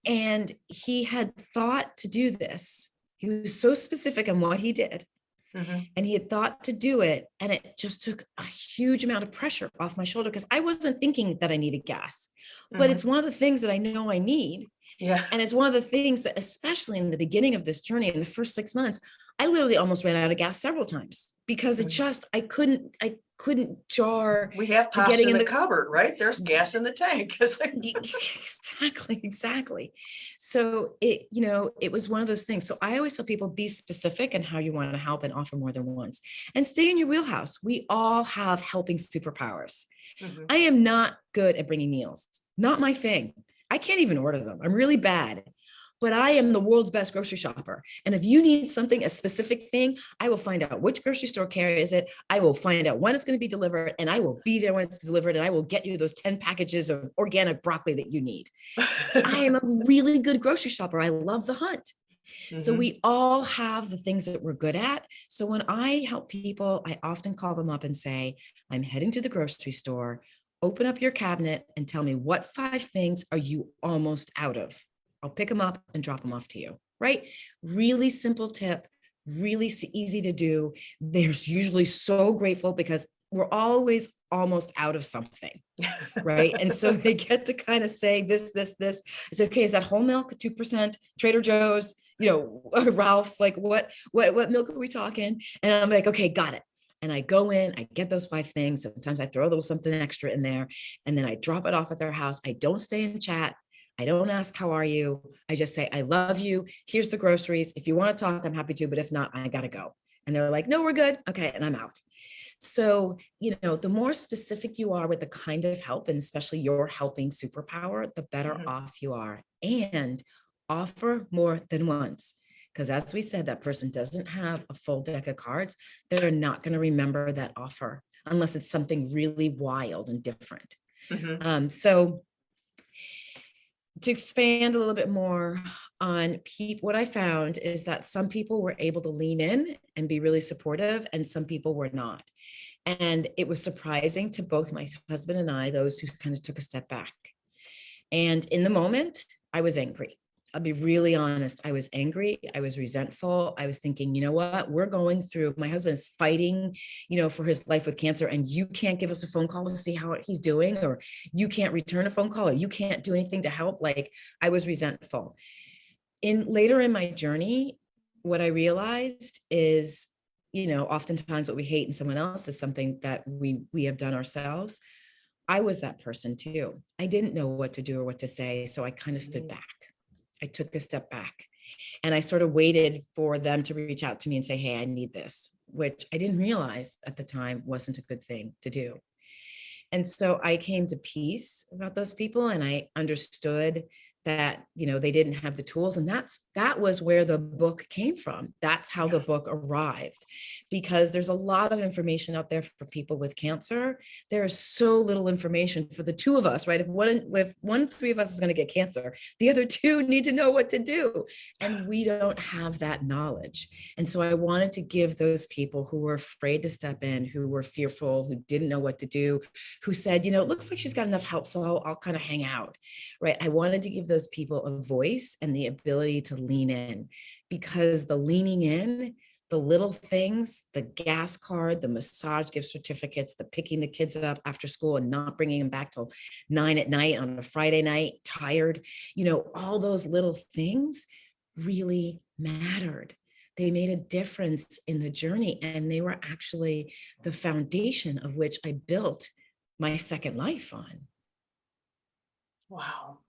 And he had thought to do this. He was so specific on what he did. Mhm. And he had thought to do it. And it just took a huge amount of pressure off my shoulder because I wasn't thinking that I needed gas, but it's Mhm. one of the things that I know I need. Yeah. And it's one of the things that, especially in the beginning of this journey, in the first 6 months, I literally almost ran out of gas several times because it Mhm. just, I couldn't jar We have the pasta getting in in the the cupboard, right? There's gas in the tank. It's like, exactly. So it was one of those things. So I always tell people, be specific in how you want to help and offer more than once, and stay in your wheelhouse. We all have helping superpowers. mhm. I am not good at bringing meals, not my thing. I can't even order them. I'm really bad. But I am the world's best grocery shopper. And if you need something, a specific thing, I will find out which grocery store carries it. I will find out when it's going to be delivered, and I will be there when it's delivered, and I will get you those 10 packages of organic broccoli that you need. I am a really good grocery shopper. I love the hunt. So Mhm. we all have the things that we're good at. So when I help people, I often call them up and say, I'm heading to the grocery store. Open up your cabinet and tell me, what 5 things are you almost out of? I'll pick them up and drop them off to you, right? Really simple tip, really easy to do. They're usually so grateful because we're always almost out of something, right? And so they get to kind of say this. It's okay. Is that whole milk 2%? Trader Joe's, Ralph's? Like what milk are we talking? And I'm like, okay, got it. And I go in, I get those 5 things. Sometimes I throw a little something extra in there, and then I drop it off at their house. I don't stay in chat. I don't ask, how are you? I just say, I love you. Here's the groceries. If you want to talk, I'm happy to, but if not, I gotta go. And they're like, no, we're good. Okay. And I'm out. So, the more specific you are with the kind of help, and especially your helping superpower, the better Mhm. off you are. And offer more than once. Because as we said, that person doesn't have a full deck of cards. They're not going to remember that offer unless it's something really wild and different. Mhm. So to expand a little bit more on people, what I found is that some people were able to lean in and be really supportive, and some people were not. And it was surprising to both my husband and I, those who kind of took a step back. And in the moment, I was angry. I'll be really honest. I was angry. I was resentful. I was thinking, you know what? We're going through, my husband's fighting, for his life with cancer, and you can't give us a phone call to see how he's doing, or you can't return a phone call, or you can't do anything to help. Like, I was resentful. Later in my journey, what I realized is, oftentimes what we hate in someone else is something that we have done ourselves. I was that person too. I didn't know what to do or what to say, so I kind of stood Mhm. back. I took a step back, and I sort of waited for them to reach out to me and say, hey, I need this, which I didn't realize at the time wasn't a good thing to do. And so I came to peace about those people, and I understood that, they didn't have the tools. And that was where the book came from. That's how the Yeah. book arrived, because there's a lot of information out there for people with cancer. There is so little information for the two of us, right? If three of us is going to get cancer, the other two need to know what to do. And we don't have that knowledge. And so I wanted to give those people who were afraid to step in, who were fearful, who didn't know what to do, who said, it looks like she's got enough help, so I'll kind of hang out, right? I wanted to give those people a voice and the ability to lean in, because the leaning in, the little things, the gas card, the massage gift certificates, the picking the kids up after school and not bringing them back till 9 p.m. on a Friday night, tired, all those little things really mattered. They made a difference in the journey, and they were actually the foundation of which I built my second life on. Wow.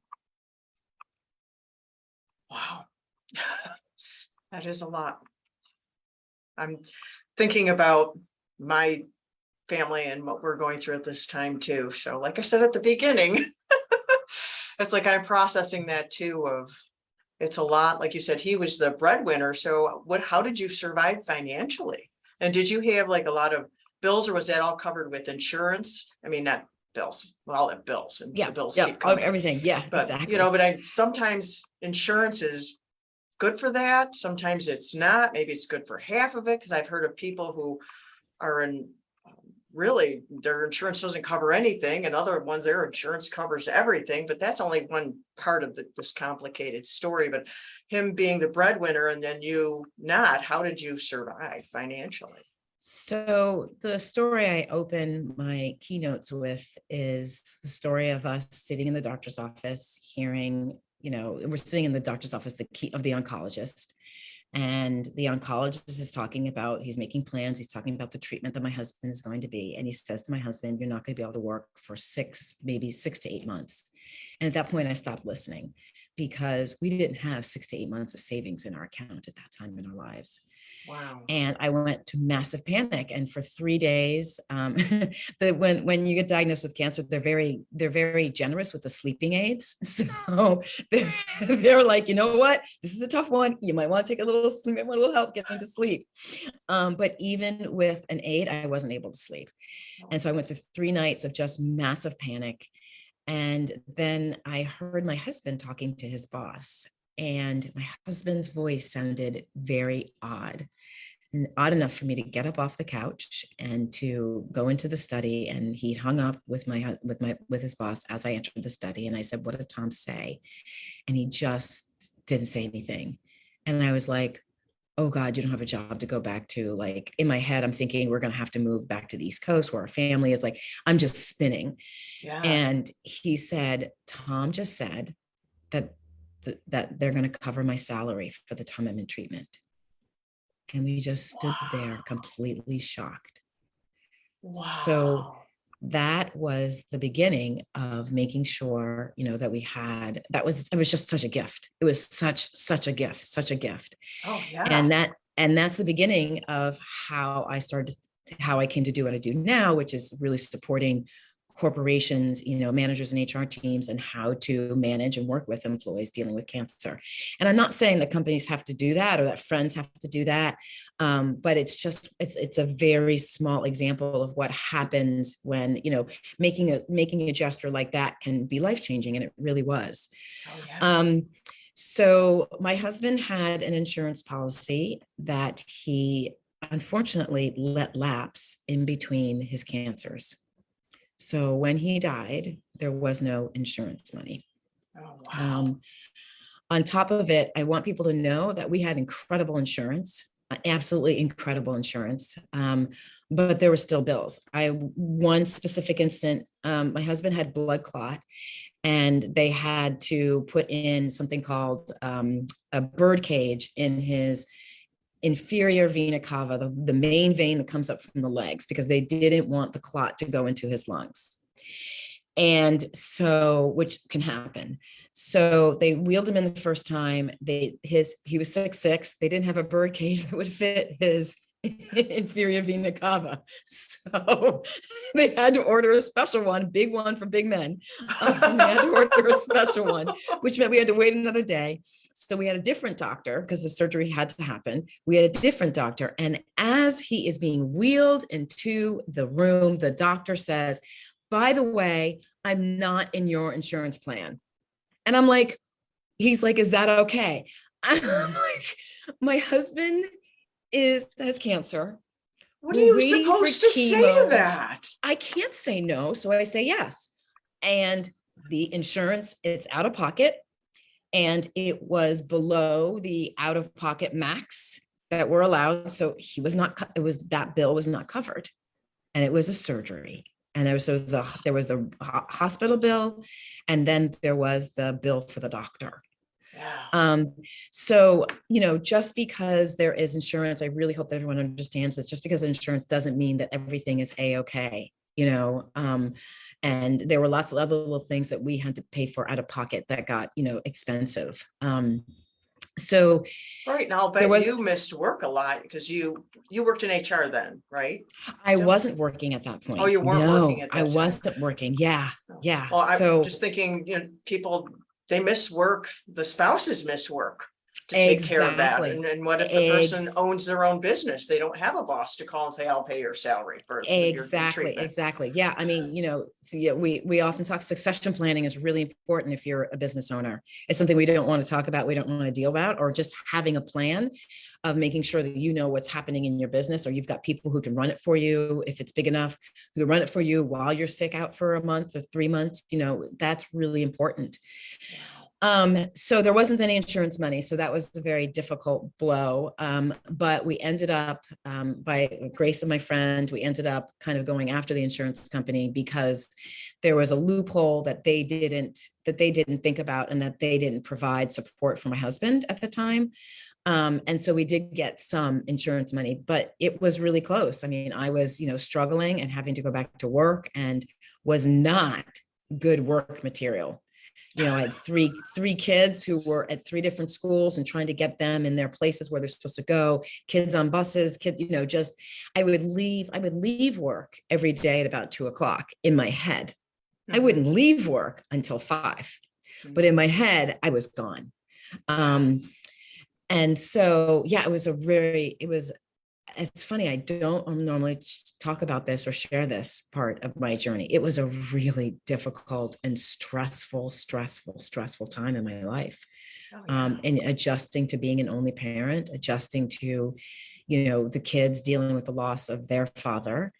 Wow. That is a lot. I'm thinking about my family and what we're going through at this time too. So like I said at the beginning, it's like I'm processing that too, of it's a lot. Like you said, he was the breadwinner. So how did you survive financially? And did you have like a lot of bills, or was that all covered with insurance? I mean, not bills, well, all the bills, and the Yeah, bills yeah, keep of coming. everything. Yeah, But, exactly. sometimes insurance is good for that. Sometimes it's not. Maybe it's good for half of it. Cause I've heard of people who are in really their insurance doesn't cover anything, and other ones, their insurance covers everything, but that's only one part of this complicated story. But him being the breadwinner and then you not, how did you survive financially? So the story I open my keynotes with is the story of us sitting in the doctor's office, hearing, we're sitting in the doctor's office, the key of the oncologist. And the oncologist is talking about, he's making plans. He's talking about the treatment that my husband is going to be. And he says to my husband, you're not going to be able to work for maybe 6 to 8 months. And at that point, I stopped listening because we didn't have 6 to 8 months of savings in our account at that time in our lives. Wow. And I went to massive panic. And for 3 days, when you get diagnosed with cancer, they're very generous with the sleeping aids. So they're like, you know what, this is a tough one. You might want to take a little sleep, a little help getting to sleep. But even with an aid, I wasn't able to sleep. And so I went through 3 nights of just massive panic. And then I heard my husband talking to his boss. And my husband's voice sounded very odd, and odd enough for me to get up off the couch and to go into the study. And he hung up with his boss as I entered the study. And I said, what did Tom say? And he just didn't say anything. And I was like, oh God, you don't have a job to go back to. Like, in my head, I'm thinking we're going to have to move back to the East Coast where our family is. Like, I'm just spinning. Yeah. And he said, Tom just said that they're going to cover my salary for the time I'm in treatment. And we just stood there completely shocked. Wow. So that was the beginning of making sure, that we had, it was just such a gift. It was such a gift. Oh yeah. And that's the beginning of how I came to do what I do now, which is really supporting corporations, managers and HR teams, and how to manage and work with employees dealing with cancer. And I'm not saying that companies have to do that or that friends have to do that. But it's a very small example of what happens when, making a gesture like that can be life-changing. And it really was. Oh, yeah. So my husband had an insurance policy that he unfortunately let lapse in between his cancers. So when he died, there was no insurance money. Oh, wow. On top of it, I want people to know that we had incredible insurance, absolutely incredible insurance, but there were still bills. One specific instant, my husband had blood clot, and they had to put in something called a bird cage in his inferior vena cava, the main vein that comes up from the legs, because they didn't want the clot to go into his lungs. And so, which can happen. So they wheeled him in the first time. He was 6'6". They didn't have a bird cage that would fit his inferior vena cava. So they had to order a special one, big one for big men. They had to order a special one, which meant we had to wait another day. So we had a different doctor because the surgery had to happen. We had a different doctor. And as he is being wheeled into the room, the doctor says, by the way, I'm not in your insurance plan. And I'm like, he's like, is that okay? I'm like, my husband has cancer. What are you supposed to say to that? I can't say no. So I say yes. And the insurance, it's out of pocket. And it was below the out-of-pocket max that were allowed. So that bill was not covered. And it was a surgery. And there was the hospital bill, and then there was the bill for the doctor. Yeah. So, just because there is insurance, I really hope that everyone understands this. Just because insurance doesn't mean that everything is a-okay, and there were lots of other little things that we had to pay for out of pocket that got, expensive. So right now, but you missed work a lot because you worked in HR then, right? I wasn't working at that point. Oh, you weren't working at that time. I wasn't working. Yeah. Well, I'm just thinking, people, they miss work. The spouses miss work. to take care of that. Exactly. And what if the person owns their own business? They don't have a boss to call and say, I'll pay your salary for your treatment. Exactly. Yeah. I mean, so yeah, we often talk succession planning is really important if you're a business owner. It's something we don't want to talk about, we don't want to deal about, or just having a plan of making sure that you know what's happening in your business, or you've got people who can run it for you if it's big enough, who can run it for you while you're sick out for a month or 3 months. That's really important. So there wasn't any insurance money. So that was a very difficult blow. But we ended up, by grace of my friend, we ended up kind of going after the insurance company because there was a loophole that they didn't think about, and that they didn't provide support for my husband at the time. And so we did get some insurance money, but it was really close. I mean, I was, struggling and having to go back to work, and was not good work material. I had three kids who were at 3 different schools, and trying to get them in their places where they're supposed to go, kids on buses, just, I would leave work every day at about 2:00 in my head. I wouldn't leave work until 5, but in my head, I was gone. And so, yeah, it's funny, I don't normally talk about this or share this part of my journey. It was a really difficult and stressful time in my life. And adjusting to being an only parent, adjusting to, the kids dealing with the loss of their father,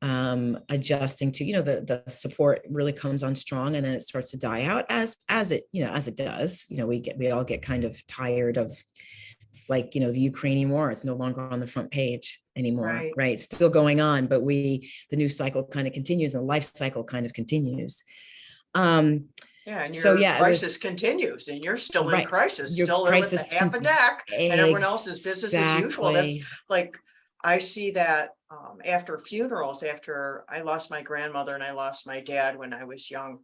adjusting to, the support really comes on strong, and then it starts to die out as it does. We all get kind of tired of. It's like, the Ukrainian war, it's no longer on the front page anymore, right? It's still going on, but the news cycle kind of continues, and the life cycle kind of continues. And your crisis continues, and you're still in crisis, still there with the half a deck, and everyone else's business as usual. That's like, I see that after funerals, after I lost my grandmother and I lost my dad when I was young.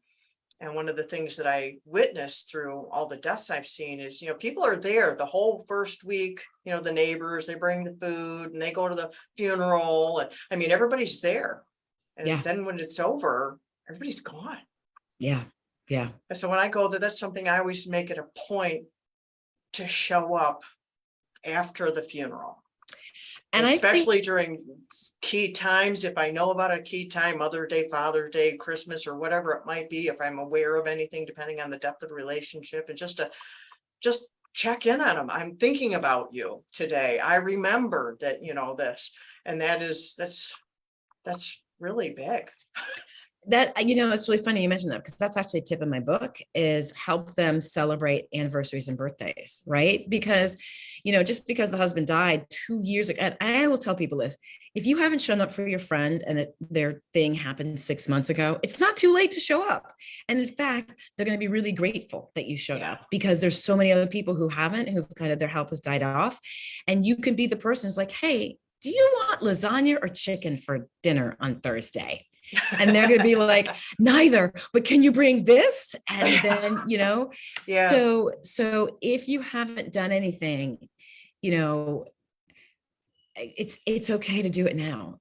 And one of the things that I witnessed through all the deaths I've seen is, people are there the whole first week, the neighbors, they bring the food and they go to the funeral. And I mean, everybody's there. And then when it's over, everybody's gone. Yeah. And so when I go there, that's something I always make it a point to show up after the funeral. And especially during key times, if I know about a key time, Mother's Day, Father's Day, Christmas, or whatever it might be, if I'm aware of anything, depending on the depth of the relationship, and just check in on them. I'm thinking about you today. I remember that, this, and that's really big. That, it's really funny you mentioned that, because that's actually a tip in my book, is help them celebrate anniversaries and birthdays, right? Because, just because the husband died 2 years ago, and I will tell people this, if you haven't shown up for your friend and that their thing happened 6 months ago, it's not too late to show up. And in fact, they're going to be really grateful that you showed up, because there's so many other people who haven't, who kind of their help has died off. And you can be the person who's like, hey, do you want lasagna or chicken for dinner on Thursday? And they're going to be like, neither, but can you bring this? And then, so if you haven't done anything, it's okay to do it now.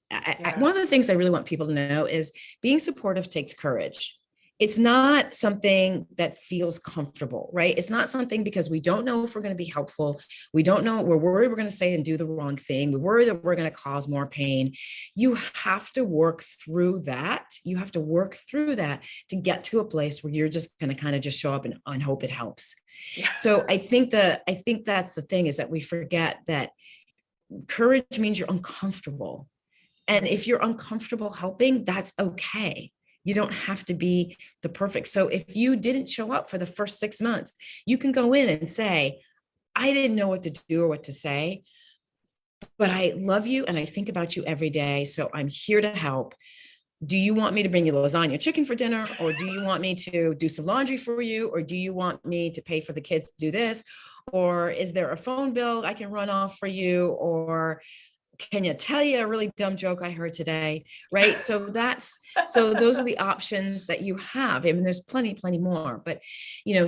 One of the things I really want people to know is being supportive takes courage. It's not something that feels comfortable, right? It's not something, because we don't know if we're going to be helpful. We don't know. We're worried we're going to say and do the wrong thing. We worry that we're going to cause more pain. You have to work through that. You have to work through that to get to a place where you're just going to kind of just show up and hope it helps. So I think that's the thing, is that we forget that courage means you're uncomfortable. And if you're uncomfortable helping, that's okay. You don't have to be the perfect. So if you didn't show up for the first 6 months, you can go in and say, I didn't know what to do or what to say, but I love you and I think about you every day. So I'm here to help. Do you want me to bring you lasagna chicken for dinner? Or do you want me to do some laundry for you? Or do you want me to pay for the kids to do this? Or is there a phone bill I can run off for you? Or can you tell you a really dumb joke I heard today? Right. So those are the options that you have. I mean, there's plenty more, but,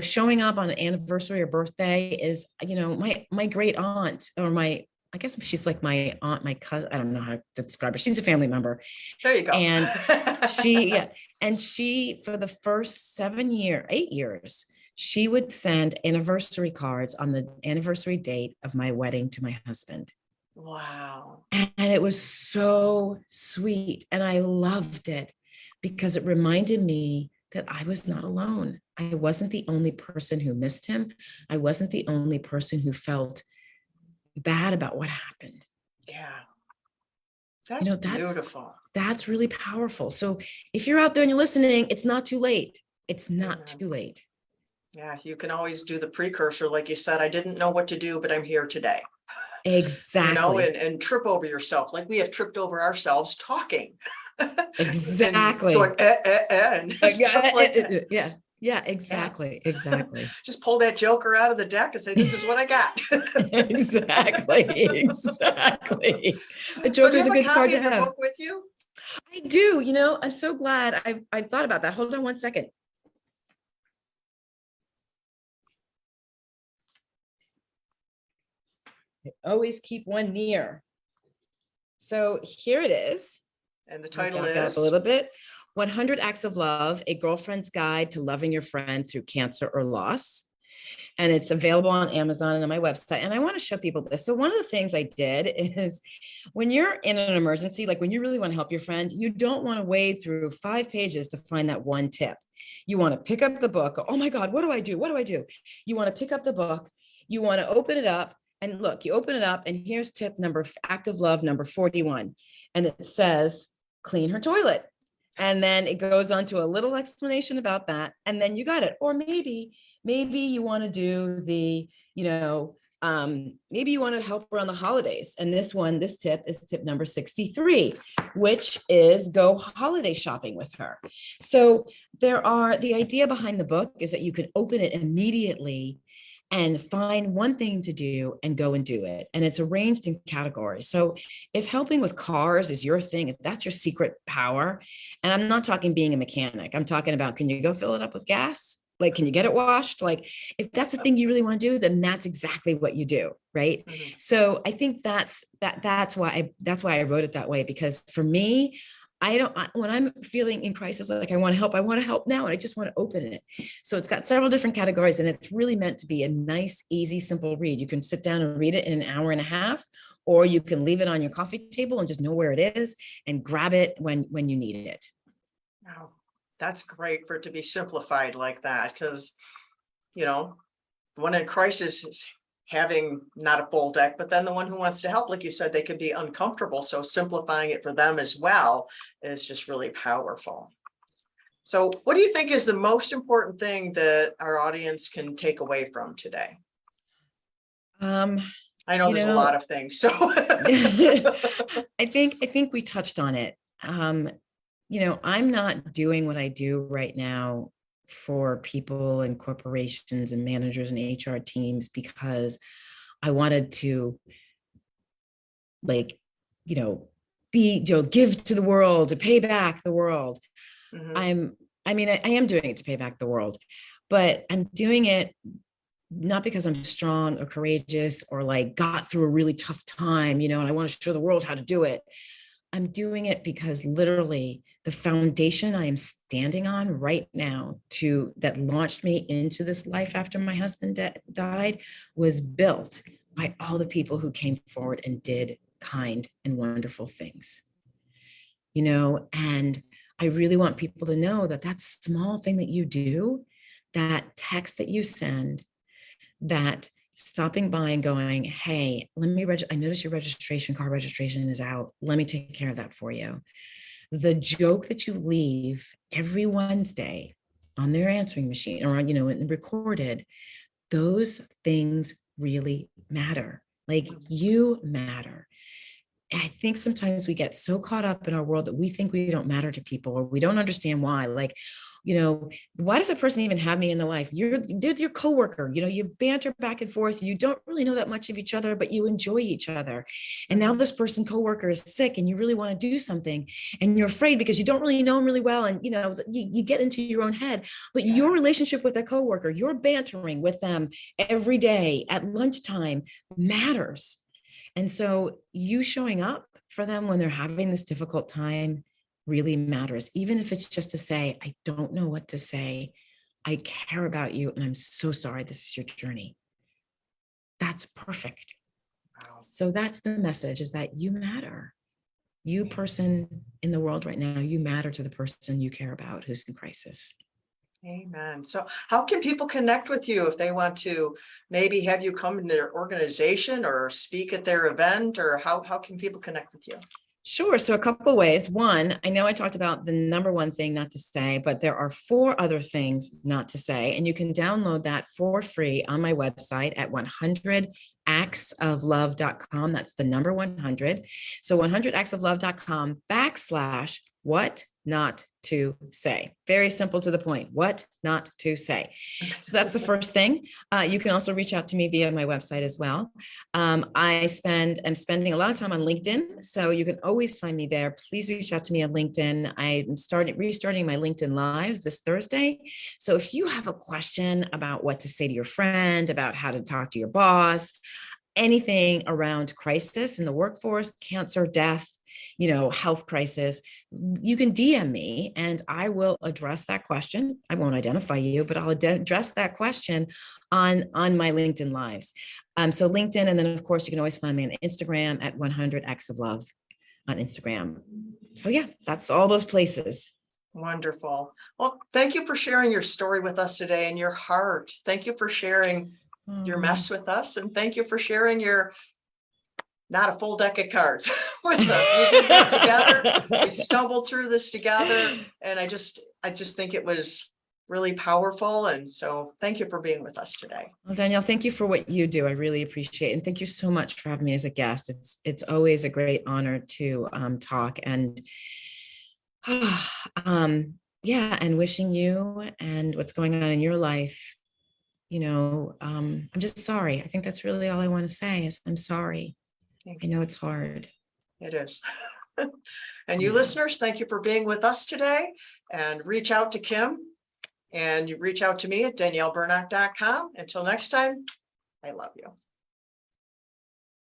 showing up on an anniversary or birthday is, my great aunt, or I guess she's like my aunt, my cousin, I don't know how to describe her. She's a family member. There you go. And she, for the first 8 years, she would send anniversary cards on the anniversary date of my wedding to my husband. Wow. And it was so sweet. And I loved it because it reminded me that I was not alone. I wasn't the only person who missed him. I wasn't the only person who felt bad about what happened. Yeah. You know, That's beautiful. That's really powerful. So if you're out there and you're listening, it's not too late. It's not Amen. too late. Yeah, you can always do the precursor. Like you said, I didn't know what to do, but I'm here today. Exactly. You know, and trip over yourself. Like we have tripped over ourselves talking. Exactly. And going, and stuff like that. Yeah. Yeah, exactly. Yeah. Exactly. Just pull that joker out of the deck and say, this is what I got. Exactly. Exactly. The So do you Joker's have a a good card copy to of your have. book with you? I do. You know, I'm so glad I thought about that. Hold on one second. I always keep one near. So here it is. And the title Back up is a little bit. 100 Acts of Love, a girlfriend's guide to loving your friend through cancer or loss. And it's available on Amazon and on my website. And I want to show people this. So one of the things I did is when you're in an emergency, like when you really want to help your friend, you don't want to wade through 5 pages to find that one tip. You want to pick up the book. Oh my God, what do I do? What do I do? You want to pick up the book. You want to open it up. And look, you open it up and here's act of love number 41. And it says, clean her toilet. And then it goes on to a little explanation about that. And then you got it. Or maybe you want to do the, maybe you want to help her on the holidays. And this tip is tip number 63, which is go holiday shopping with her. So the idea behind the book is that you can open it immediately and find one thing to do and go and do it. And it's arranged in categories. So if helping with cars is your thing, if that's your secret power, and I'm not talking being a mechanic, I'm talking about, can you go fill it up with gas? Like, can you get it washed? Like, if that's the thing you really want to do, then that's exactly what you do. Right. Mm-hmm. So I think that's why I wrote it that way, because for me, when I'm feeling in crisis, like I want to help now. And I just want to open it. So it's got several different categories and it's really meant to be a nice, easy, simple read. You can sit down and read it in an hour and a half, or you can leave it on your coffee table and just know where it is and grab it when you need it. Wow, that's great for it to be simplified like that. Cause one in crisis is having not a full deck, but then the one who wants to help, like you said, they could be uncomfortable. So simplifying it for them as well is just really powerful. So what do you think is the most important thing that our audience can take away from today? I know there's a lot of things. So I think we touched on it. I'm not doing what I do right now for people and corporations and managers and HR teams because I wanted to give to the world, to pay back the world. Mm-hmm. I am doing it to pay back the world, but I'm doing it not because I'm strong or courageous or like got through a really tough time, and I want to show the world how to do it. I'm doing it because literally the foundation I am standing on right now that launched me into this life after my husband died was built by all the people who came forward and did kind and wonderful things, and I really want people to know that small thing that you do, that text that you send, that stopping by and going, hey, I noticed your car registration is out. Let me take care of that for you. The joke that you leave every Wednesday on their answering machine or and recorded, those things really matter. Like, you matter. And I think sometimes we get so caught up in our world that we think we don't matter to people, or we don't understand why. Like, why does a person even have me in their life? You're your coworker, you banter back and forth. You don't really know that much of each other, but you enjoy each other. And now this coworker is sick and you really want to do something and you're afraid because you don't really know them really well. And, you get into your own head, but your relationship with a coworker, your bantering with them every day at lunchtime matters. And so you showing up for them when they're having this difficult time really matters. Even if it's just to say, I don't know what to say. I care about you, and I'm so sorry this is your journey. That's perfect. Wow. So that's the message, is that you matter. You person in the world right now, you matter to the person you care about who's in crisis. Amen. So how can people connect with you if they want to maybe have you come in their organization or speak at their event, or how can people connect with you? Sure. So a couple of ways. One, I know I talked about the number one thing not to say, but there are 4 other things not to say. And you can download that for free on my website at 100actsoflove.com. That's the number 100. So 100actsoflove.com/what not to say. Very simple, to the point. What not to say. So that's the first thing. You can also reach out to me via my website as well. I'm spending a lot of time on LinkedIn, so you can always find me there. Please reach out to me on LinkedIn. I'm restarting my LinkedIn Lives this Thursday. So if you have a question about what to say to your friend, about how to talk to your boss, anything around crisis in the workforce, cancer, death, health crisis, you can DM me and I will address that question. I won't identify you, but I'll address that question on my LinkedIn Lives. So LinkedIn, and then of course you can always find me on Instagram at 100actsoflove on Instagram. So yeah, that's all those places. Wonderful. Well, thank you for sharing your story with us today and your heart. Thank you for sharing your mess with us, and thank you for sharing your not a full deck of cards with us. We did that together. We stumbled through this together, and I just think it was really powerful. And so thank you for being with us today. Well, Danielle, thank you for what you do. I really appreciate it. And thank you so much for having me as a guest. It's always a great honor to talk, and yeah, and wishing you and what's going on in your life, I'm just sorry. I think that's really all I want to say is I'm sorry. I know it's hard. It is. And you listeners, thank you for being with us today, and reach out to Kim, and you reach out to me at danielleburnock.com. Until next time, I love you.